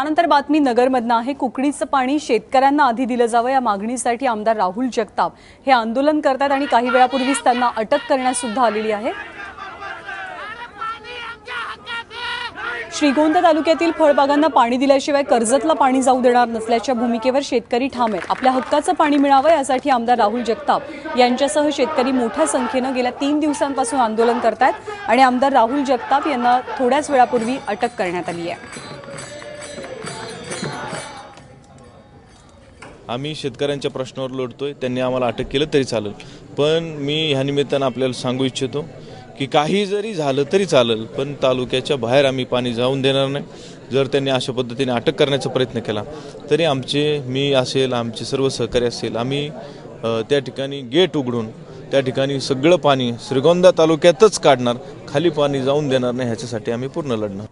त्यानंतर बातमी नगरमधनं आहे। कुकडीचं पाणी शेतकऱ्यांना आधी दिलं जावं या मागणीसाठी आमदार राहुल जगताप हे आंदोलन करतात आणि काही वेळापूर्वीच त्यांना अटक करण्यात सुद्धा आलेली आहे। श्रीगोंदा तालुक्यातील फळबागांना पाणी दिल्याशिवाय कर्जतला पाणी जाऊ देणार नसल्याच्या भूमिकेवर शेतकरी ठाम आहेत। आपल्या हक्काचं पाणी मिळावं यासाठी आमदार राहुल जगताप यांच्यासह शेतकरी मोठ्या संख्येने गेल्या 3 दिवसांपासून आंदोलन करतात आणि आमदार राहुल जगताप यांना थोड्याच वेळापूर्वी अटक करण्यात आली आहे। आम्ही शेतकऱ्यांच्या प्रश्नावर लढतोय, त्यांनी आम्हाला अटक केलं तरी चालेल, पण मी ह्या निमित्तानं आपल्याला सांगू इच्छितो की काही जरी झालं तरी चालेल, पण तालुक्याच्या बाहेर आम्ही पाणी जाऊन देणार नाही। जर त्यांनी अशा पद्धतीने अटक करण्याचा प्रयत्न केला तरी मी असेल, आमचे सर्व सहकारी असेल, आम्ही त्या ठिकाणी गेट उघडून त्या ठिकाणी सगळं पाणी श्रीगोंदा तालुक्यातच काढणार, खाली पाणी जाऊन देणार नाही, ह्याच्यासाठी आम्ही पूर्ण लढणार।